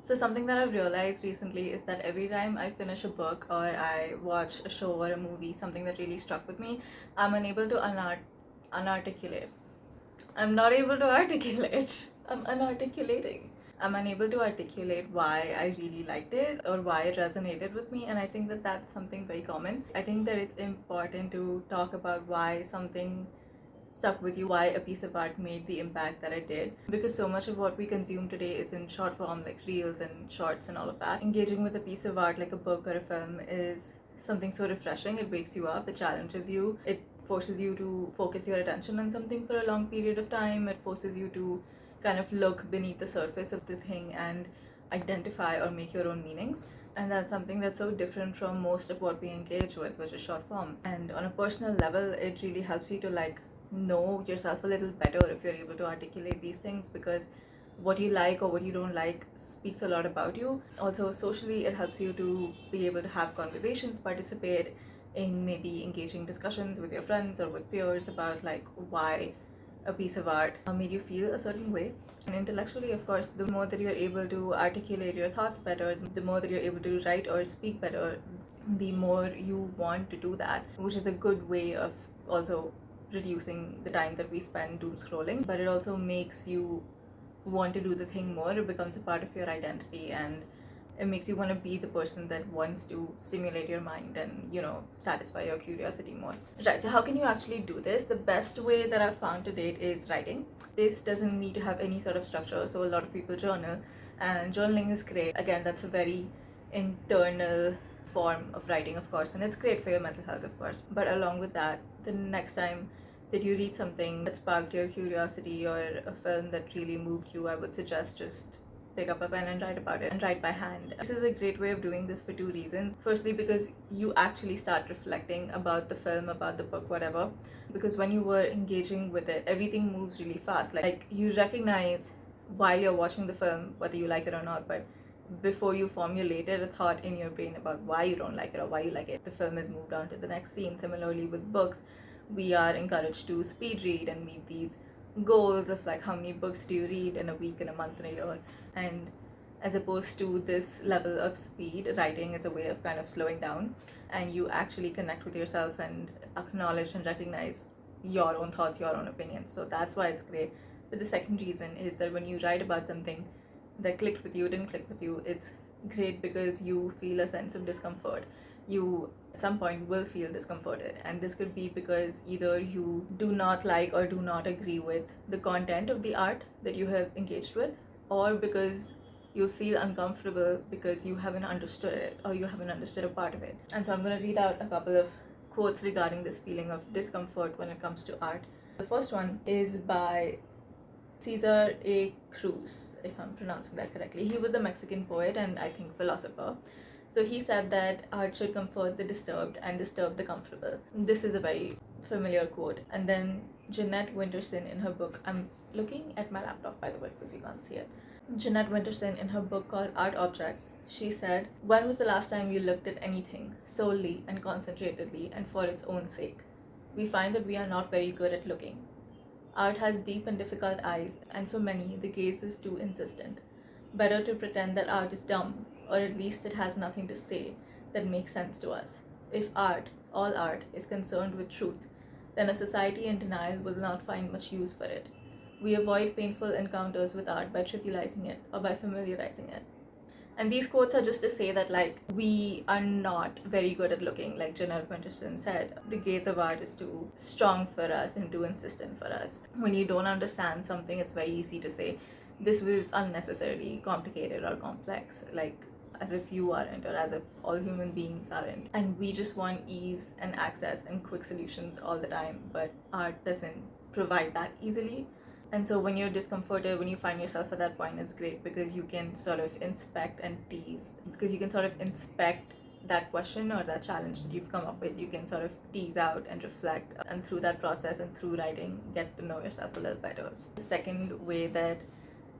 So something that I've realized recently is that every time I finish a book or I watch a show or a movie, something that really struck with me, I'm unable to unarticulate. I'm not able to articulate. I'm unarticulating. I'm unable to articulate why I really liked it or why it resonated with me, and I think that that's something very common. I think that it's important to talk about why something stuck with you, why a piece of art made the impact that it did, because so much of what we consume today is in short form, like reels and shorts and all of that. Engaging with a piece of art like a book or a film is something so refreshing. It wakes you up, it challenges you, it forces you to focus your attention on something for a long period of time. It forces you to kind of look beneath the surface of the thing and identify or make your own meanings. And that's something that's so different from most of what we engage with, which is short form. And on a personal level, it really helps you to like know yourself a little better if you're able to articulate these things, because what you like or what you don't like speaks a lot about you. Also, socially, it helps you to be able to have conversations, participate in maybe engaging discussions with your friends or with peers about like why a piece of art made you feel a certain way. And intellectually, of course, the more that you're able to articulate your thoughts better, the more that you're able to write or speak better, the more you want to do that, which is a good way of also reducing the time that we spend doom scrolling. But it also makes you want to do the thing more. It becomes a part of your identity, and it makes you want to be the person that wants to stimulate your mind and, you know, satisfy your curiosity more. Right, so how can you actually do this? The best way that I've found to date is writing. This doesn't need to have any sort of structure, so a lot of people journal, and journaling is great. Again, that's a very internal form of writing, of course, and it's great for your mental health, of course. But along with that, the next time that you read something that sparked your curiosity or a film that really moved you, I would suggest just pick up a pen and write about it, and write by hand. This is a great way of doing this for two reasons. Firstly, because you actually start reflecting about the film, about the book, whatever. Because when you were engaging with it, everything moves really fast. Like you recognize while you're watching the film whether you like it or not, but before you formulated a thought in your brain about why you don't like it or why you like it, the film has moved on to the next scene. Similarly with books, we are encouraged to speed read and meet these goals of like how many books do you read in a week, in a month, in a year. And as opposed to this level of speed, writing is a way of kind of slowing down, and you actually connect with yourself and acknowledge and recognize your own thoughts, your own opinions. So that's why it's great. But the second reason is that when you write about something that clicked with you, didn't click with you, it's great because you feel a sense of discomfort. You at some point will feel discomforted, and this could be because either you do not like or do not agree with the content of the art that you have engaged with, or because you feel uncomfortable because you haven't understood it or you haven't understood a part of it. And so I'm going to read out a couple of quotes regarding this feeling of discomfort when it comes to art. The first one is by Cesar A. Cruz, if I'm pronouncing that correctly. He was a Mexican poet and I think philosopher. So he said that art should comfort the disturbed and disturb the comfortable. This is a very familiar quote. And then Jeanette Winterson in her book, I'm looking at my laptop by the way because you can't see it. Jeanette Winterson in her book called Art Objects, she said, "When was the last time you looked at anything solely and concentratedly and for its own sake? We find that we are not very good at looking. Art has deep and difficult eyes, and for many, the gaze is too insistent. Better to pretend that art is dumb, or at least it has nothing to say that makes sense to us. If art, all art, is concerned with truth, then a society in denial will not find much use for it. We avoid painful encounters with art by trivializing it or by familiarizing it." And these quotes are just to say that, like, we are not very good at looking. Like Jeanette Winterson said, the gaze of art is too strong for us and too insistent for us. When you don't understand something, it's very easy to say, this was unnecessarily complicated or complex. Like, as if you aren't, or as if all human beings aren't. And we just want ease and access and quick solutions all the time, but art doesn't provide that easily. And so when you're discomforted, when you find yourself at that point, it's great because you can sort of inspect and tease, because you can sort of inspect that question or that challenge that you've come up with. You can sort of tease out and reflect, and through that process and through writing, get to know yourself a little better. The second way that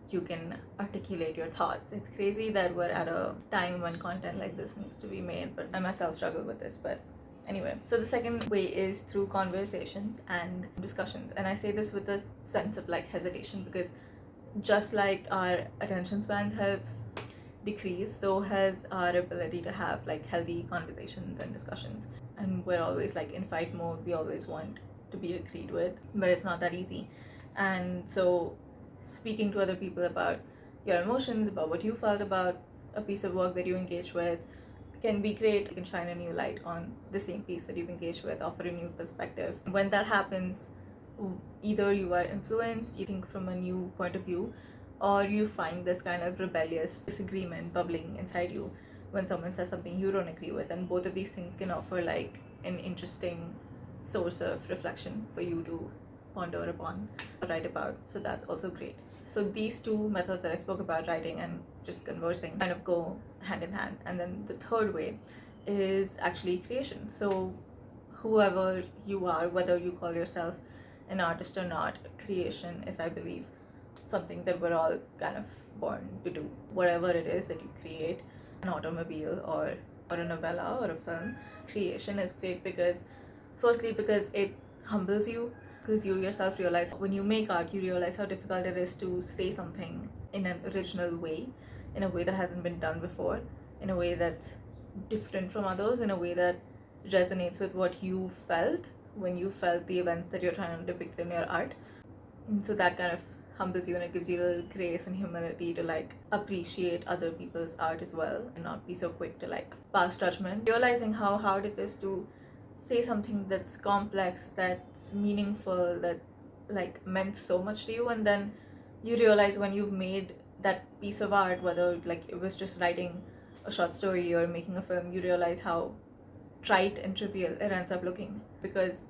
you can articulate your thoughts. It's crazy that we're at a time when content like this needs to be made, but I myself struggle with this. But anyway, so the second way is through conversations and discussions. And I say this with a sense of like hesitation, because just like our attention spans have decreased, so has our ability to have like healthy conversations and discussions. And we're always like in fight mode, we always want to be agreed with, but it's not that easy. And so speaking to other people about your emotions, about what you felt about a piece of work that you engaged with, can be great. You can shine a new light on the same piece that you've engaged with, offer a new perspective. When that happens, either you are influenced, you think from a new point of view, or you find this kind of rebellious disagreement bubbling inside you when someone says something you don't agree with. And both of these things can offer like an interesting source of reflection for you to ponder upon, write about. So that's also great. So these two methods that I spoke about, writing and just conversing, kind of go hand in hand. And then the third way is actually creation. So whoever you are, whether you call yourself an artist or not, creation is, I believe, something that we're all kind of born to do. Whatever it is that you create, an automobile or a novella or a film, creation is great because, firstly, because it humbles you, because you yourself realize when you make art, you realize how difficult it is to say something in an original way, in a way that hasn't been done before, in a way that's different from others, in a way that resonates with what you felt when you felt the events that you're trying to depict in your art. And so that kind of humbles you, and it gives you a little grace and humility to like appreciate other people's art as well and not be so quick to like pass judgment. Realizing how hard it is to say something that's complex, that's meaningful, that like meant so much to you, and then you realize when you've made that piece of art, whether like it was just writing a short story or making a film, you realize how trite and trivial it ends up looking, because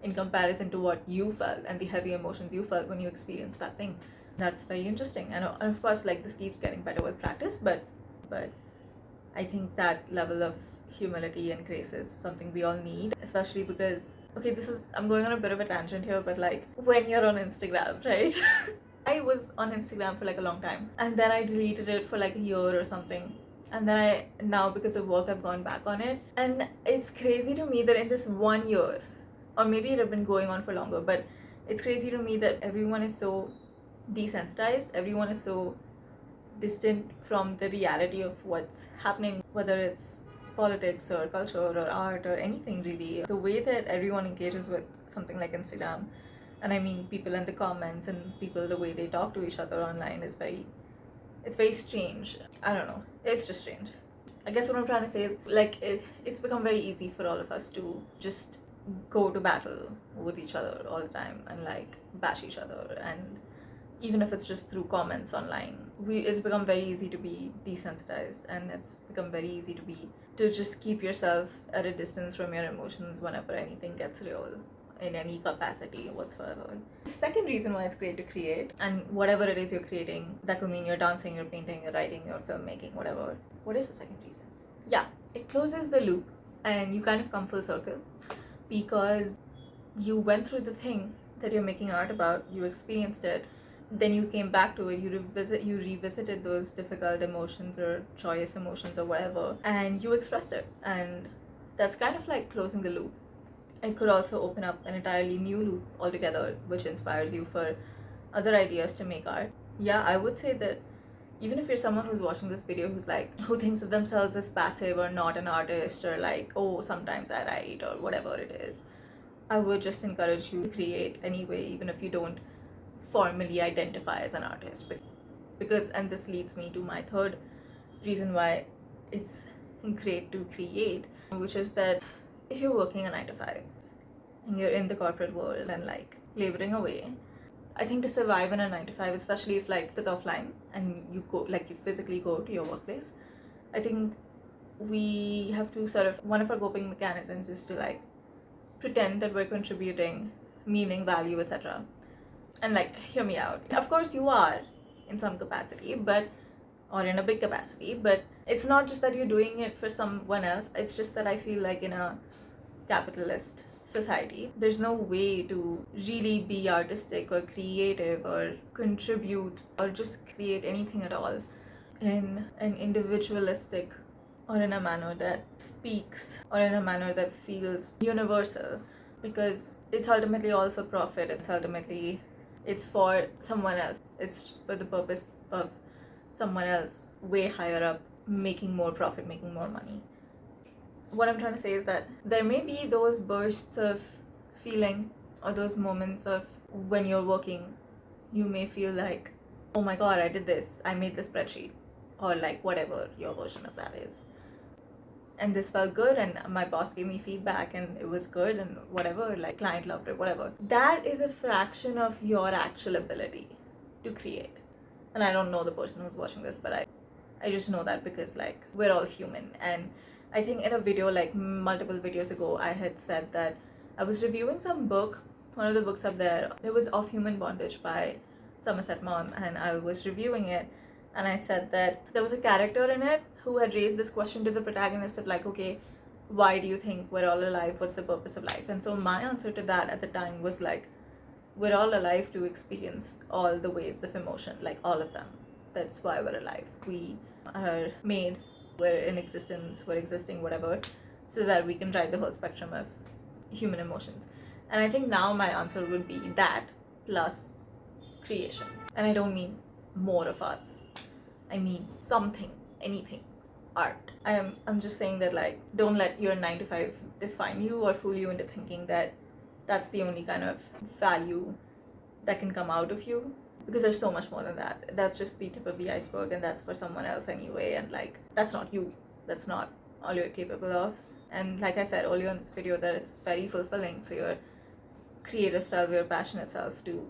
in comparison to what you felt and the heavy emotions you felt when you experienced that thing. That's very interesting. And of course, like, this keeps getting better with practice, but I think that level of humility and grace is something we all need, especially because, okay, I'm going on a bit of a tangent here, but like when you're on Instagram, right? I was on Instagram for like a long time, and then I deleted it for like a year or something, and then now because of work I've gone back on it. And it's crazy to me that in this 1 year, or maybe it had been going on for longer, but it's crazy to me that everyone is so desensitized, everyone is so distant from the reality of what's happening, whether it's politics or culture or art or anything really. The way that everyone engages with something like Instagram, and I mean people in the comments and people, the way they talk to each other online is it's very strange. I don't know, it's just strange. I guess what I'm trying to say is like it's become very easy for all of us to just go to battle with each other all the time and like bash each other, and even if it's just through comments online, it's become very easy to be desensitized, and it's become very easy to just keep yourself at a distance from your emotions whenever anything gets real in any capacity whatsoever. The second reason why it's great to create, and whatever it is you're creating, that could mean you're dancing, you're painting, you're writing, you're filmmaking, whatever. What is the second reason? Yeah, it closes the loop and you kind of come full circle, because you went through the thing that you're making art about, you experienced it, then you came back to it, you revisited those difficult emotions or joyous emotions or whatever, and you expressed it. And that's kind of like closing the loop. It could also open up an entirely new loop altogether, which inspires you for other ideas to make art. Yeah, I would say that even if you're someone who's watching this video who thinks of themselves as passive or not an artist, or like, oh, sometimes I write or whatever it is, I would just encourage you to create anyway, even if you don't formally identify as an artist. Because, and this leads me to my third reason why it's great to create, which is that if you're working a 9 to 5 and you're in the corporate world and like laboring away, I think to survive in a 9 to 5, especially if like it's offline and you physically go to your workplace, I think we have to sort of, one of our coping mechanisms is to like pretend that we're contributing meaning, value, etc. And like, hear me out. Of course you are in some capacity, or in a big capacity, but it's not just that you're doing it for someone else. It's just that I feel like in a capitalist society, there's no way to really be artistic or creative or contribute or just create anything at all in an individualistic or in a manner that speaks or in a manner that feels universal, because it's ultimately all for profit. It's for someone else. It's for the purpose of someone else way higher up, making more profit, making more money. What I'm trying to say is that there may be those bursts of feeling or those moments of when you're working, you may feel like, oh my god, I did this, I made this spreadsheet, or like whatever your version of that is. And this felt good, and my boss gave me feedback and it was good, and whatever, like client loved it, whatever. That is a fraction of your actual ability to create. And I don't know the person who's watching this, but I just know that because like we're all human. And I think in a video, like multiple videos ago, I had said that I was reviewing some book, one of the books up there. It was Of Human Bondage by Somerset Maugham, and I was reviewing it, and I said that there was a character in it who had raised this question to the protagonist of like, okay, why do you think we're all alive? What's the purpose of life? And so my answer to that at the time was like, we're all alive to experience all the waves of emotion, like all of them. That's why we're alive. We are made, we're in existence, we're existing, whatever, so that we can ride the whole spectrum of human emotions. And I think now my answer would be that plus creation. And I don't mean more of us, I mean something, anything, art. I'm just saying that like, don't let your 9 to 5 define you or fool you into thinking that that's the only kind of value that can come out of you, because there's so much more than that. That's just the tip of the iceberg, and that's for someone else anyway, and like that's not you, that's not all you're capable of. And like I said earlier in this video, that it's very fulfilling for your creative self, your passionate self, to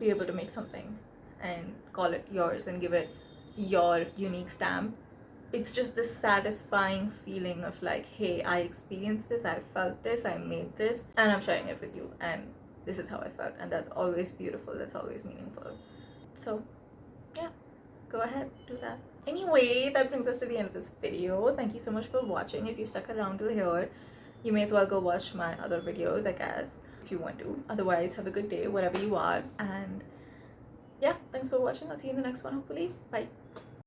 be able to make something and call it yours and give it your unique stamp. It's just this satisfying feeling of like, hey, I experienced this, I felt this, I made this, and I'm sharing it with you, and this is how I felt. And that's always beautiful, that's always meaningful. So yeah, go ahead, do that. Anyway, that brings us to the end of this video. Thank you so much for watching. If you stuck around till here, you may as well go watch my other videos, I guess, if you want to. Otherwise, have a good day wherever you are, and yeah, thanks for watching. I'll see you in the next one, hopefully. Bye.